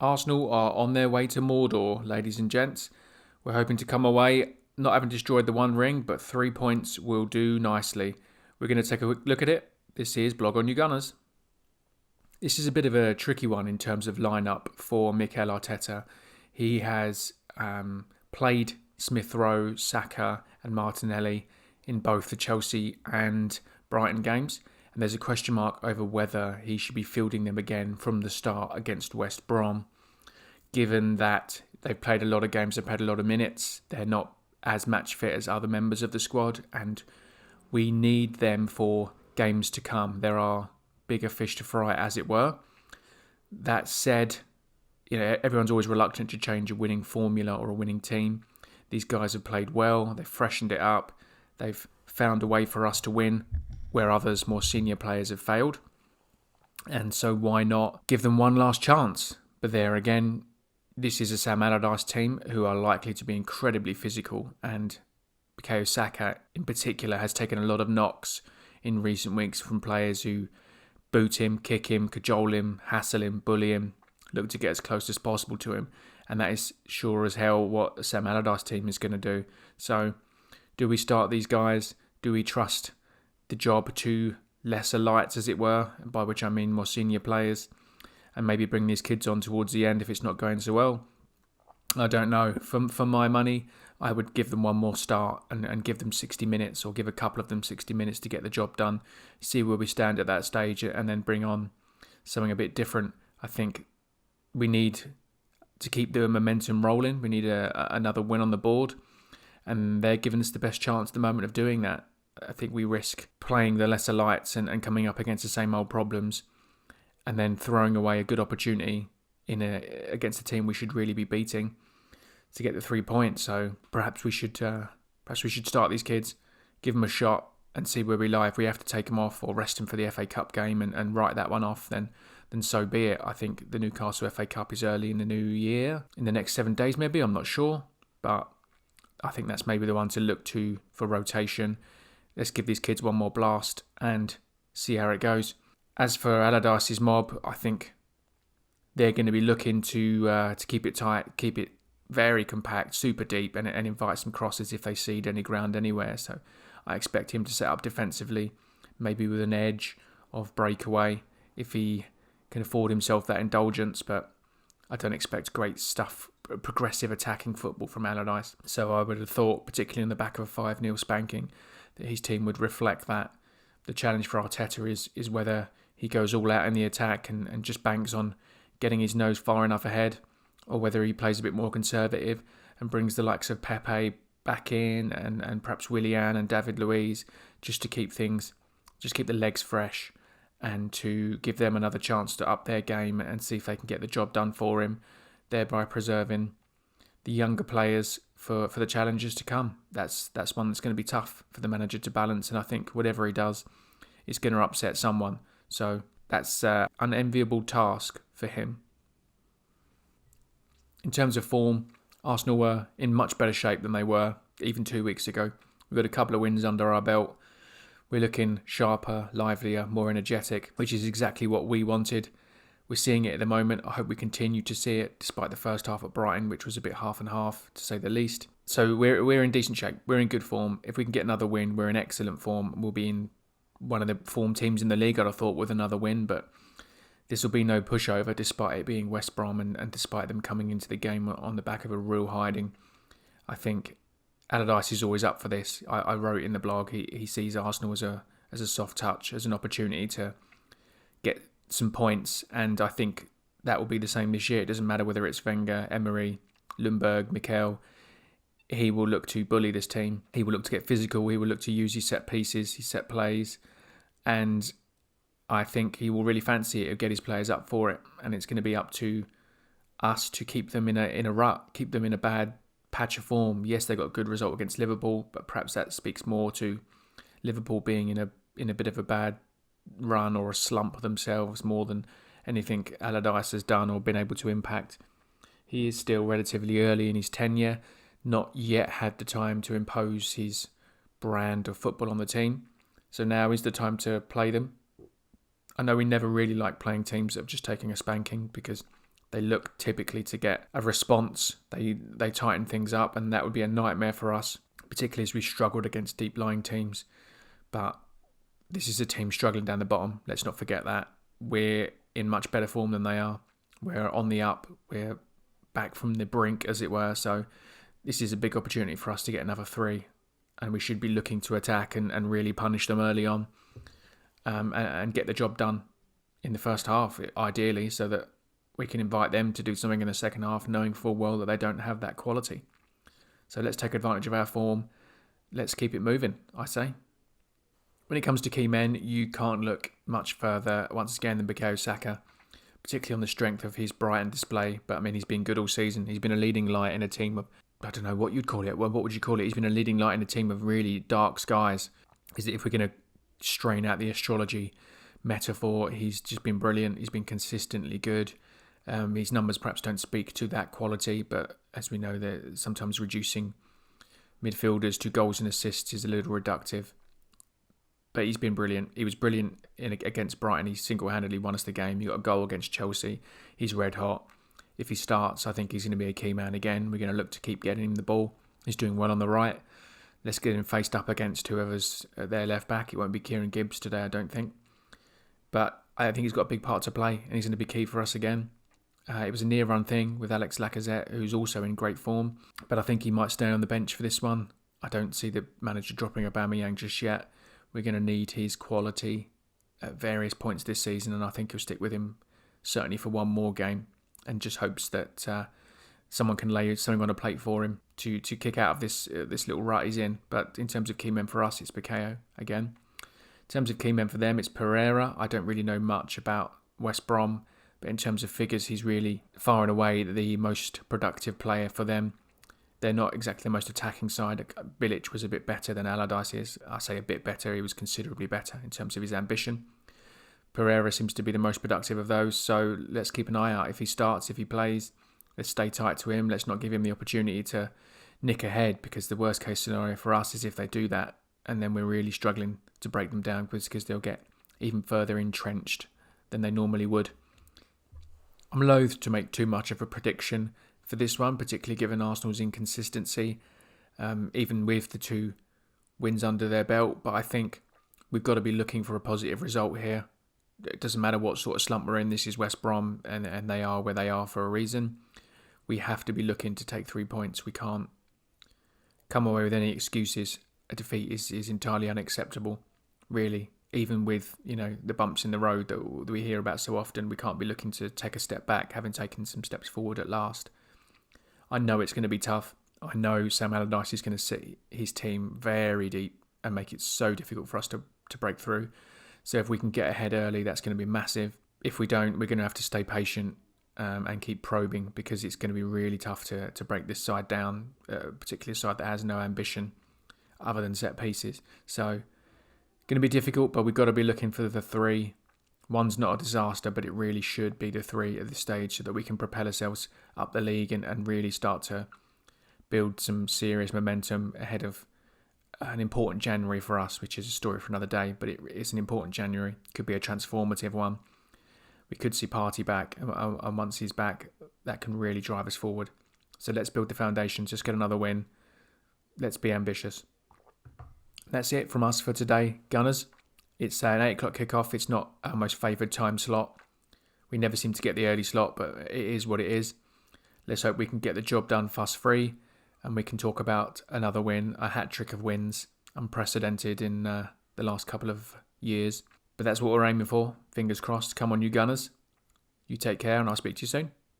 Arsenal are on their way to Mordor, ladies and gents. We're hoping to come away not having destroyed the One Ring, but 3 points will do nicely. We're going to take a quick look at it. This is Blog on You Gunners. This is a bit of a tricky one in terms of lineup for Mikel Arteta. He has played Smith Rowe, Saka and Martinelli in both the Chelsea and Brighton games. And there's a question mark over whether he should be fielding them again from the start against West Brom. Given that they've played a lot of games, they've played a lot of minutes, they're not as match fit as other members of the squad, and we need them for games to come. There are bigger fish to fry, as it were. That said, everyone's always reluctant to change a winning formula or a winning team. These guys have played well, they've freshened it up, they've found a way for us to win where others, more senior players, have failed. And so why not give them one last chance? But there again, this is a Sam Allardyce team who are likely to be incredibly physical, and Bukayo Saka in particular has taken a lot of knocks in recent weeks from players who boot him, kick him, cajole him, hassle him, bully him, look to get as close as possible to him. And that is sure as hell what Sam Allardyce team is going to do. So do we start these guys? Do we trust the job to lesser lights, as it were, by which I mean more senior players, and maybe bring these kids on towards the end if it's not going so well? I don't know. For my money, I would give them one more start and give them 60 minutes, or give a couple of them 60 minutes to get the job done, see where we stand at that stage, and then bring on something a bit different. I think we need to keep the momentum rolling. We need another win on the board, and they're giving us the best chance at the moment of doing that. I think we risk playing the lesser lights and coming up against the same old problems, and then throwing away a good opportunity against a team we should really be beating to get the 3 points. So perhaps we should start these kids, give them a shot, and see where we lie. If we have to take them off or rest them for the FA Cup game and write that one off, then so be it. I think the Newcastle FA Cup is early in the new year, in the next 7 days maybe, I'm not sure, but I think that's maybe the one to look to for rotation. Let's give these kids one more blast and see how it goes. As for Allardyce's mob, I think they're going to be looking to keep it tight, keep it very compact, super deep, and invite some crosses if they cede any ground anywhere. So I expect him to set up defensively, maybe with an edge of breakaway if he can afford himself that indulgence. But I don't expect great stuff, progressive attacking football from Allardyce. So I would have thought, particularly in the back of a 5-0 spanking, that his team would reflect that. The challenge for Arteta is whether he goes all out in the attack and just banks on getting his nose far enough ahead, or whether he plays a bit more conservative and brings the likes of Pepe back in and perhaps Willian and David Luiz just to keep the legs fresh and to give them another chance to up their game and see if they can get the job done for him, thereby preserving the younger players for the challenges to come. That's one that's going to be tough for the manager to balance, and I think whatever he does is going to upset someone. So that's an unenviable task for him. In terms of form, Arsenal were in much better shape than they were even 2 weeks ago. We've got a couple of wins under our belt. We're looking sharper, livelier, more energetic, which is exactly what we wanted. We're seeing it at the moment. I hope we continue to see it, despite the first half at Brighton, which was a bit half and half, to say the least. So we're in decent shape. We're in good form. If we can get another win, we're in excellent form. We'll be in one of the form teams in the league, I'd have thought, with another win. But this will be no pushover, despite it being West Brom and despite them coming into the game on the back of a real hiding. I think Allardyce is always up for this. I wrote in the blog, he sees Arsenal as a soft touch, as an opportunity to get some points, and I think that will be the same this year. It doesn't matter whether it's Wenger, Emery, Ljungberg, Mikel. He will look to bully this team. He will look to get physical. He will look to use his set pieces, his set plays, and I think he will really fancy it, get his players up for it, and it's going to be up to us to keep them in a rut, keep them in a bad patch of form. Yes, they got a good result against Liverpool, but perhaps that speaks more to Liverpool being in a bit of a bad run or a slump themselves more than anything Allardyce has done or been able to impact. He is still relatively early in his tenure, not yet had the time to impose his brand of football on the team. So now is the time to play them. I know we never really like playing teams that have just taken a spanking because they look typically to get a response. They tighten things up, and that would be a nightmare for us, particularly as we struggled against deep-lying teams. But this is a team struggling down the bottom. Let's not forget that. We're in much better form than they are. We're on the up. We're back from the brink, as it were. So this is a big opportunity for us to get another 3. And we should be looking to attack and really punish them early on, and get the job done in the first half, ideally, so that we can invite them to do something in the second half, knowing full well that they don't have that quality. So let's take advantage of our form. Let's keep it moving, I say. When it comes to key men, you can't look much further, once again, than Bukayo Saka, particularly on the strength of his Brighton display. But I mean, he's been good all season. He's been a leading light in a team of, I don't know what you'd call it. Well, what would you call it? He's been a leading light in a team of really dark skies. Is it, if we're going to strain out the astrology metaphor, he's just been brilliant. He's been consistently good. His numbers perhaps don't speak to that quality, but as we know, they're sometimes reducing midfielders to goals and assists is a little reductive. But he's been brilliant. He was brilliant against Brighton. He single-handedly won us the game. He got a goal against Chelsea. He's red hot. If he starts, I think he's going to be a key man again. We're going to look to keep getting him the ball. He's doing well on the right. Let's get him faced up against whoever's their left back. It won't be Kieran Gibbs today, I don't think. But I think he's got a big part to play, and he's going to be key for us again. It was a near-run thing with Alex Lacazette, who's also in great form. But I think he might stay on the bench for this one. I don't see the manager dropping Aubameyang just yet. We're going to need his quality at various points this season, and I think he'll stick with him certainly for one more game, and just hopes that someone can lay something on a plate for him to kick out of this little rut he's in. But in terms of key men for us, it's Bukayo again. In terms of key men for them, it's Pereira. I don't really know much about West Brom, but in terms of figures, he's really far and away the most productive player for them. They're not exactly the most attacking side. Bilic was a bit better than Allardyce is. I say a bit better, he was considerably better in terms of his ambition. Pereira seems to be the most productive of those, so let's keep an eye out. If he starts, if he plays, let's stay tight to him. Let's not give him the opportunity to nick ahead, because the worst case scenario for us is if they do that, and then we're really struggling to break them down, because they'll get even further entrenched than they normally would. I'm loath to make too much of a prediction for this one, particularly given Arsenal's inconsistency, even with the 2 wins under their belt. But I think we've got to be looking for a positive result here. It doesn't matter what sort of slump we're in. This is West Brom, and they are where they are for a reason. We have to be looking to take 3 points. We can't come away with any excuses. A defeat is entirely unacceptable, really. Even with, the bumps in the road that we hear about so often, we can't be looking to take a step back, having taken some steps forward at last. I know it's going to be tough. I know Sam Allardyce is going to sit his team very deep and make it so difficult for us to break through. So if we can get ahead early, that's going to be massive. If we don't, we're going to have to stay patient and keep probing, because it's going to be really tough to break this side down, particularly a side that has no ambition other than set pieces. So going to be difficult, but we've got to be looking for the 3. One's not a disaster, but it really should be the 3 at this stage, so that we can propel ourselves up the league and really start to build some serious momentum ahead of an important January for us, which is a story for another day, but it's an important January. Could be a transformative one. We could see Partey back, and once he's back, that can really drive us forward. So let's build the foundations, just get another win. Let's be ambitious. That's it from us for today, Gunners. It's an 8 o'clock kickoff. It's not our most favoured time slot. We never seem to get the early slot, but it is what it is. Let's hope we can get the job done fuss-free, and we can talk about another win, a hat-trick of wins, unprecedented in the last couple of years. But that's what we're aiming for. Fingers crossed. Come on, you Gunners. You take care, and I'll speak to you soon.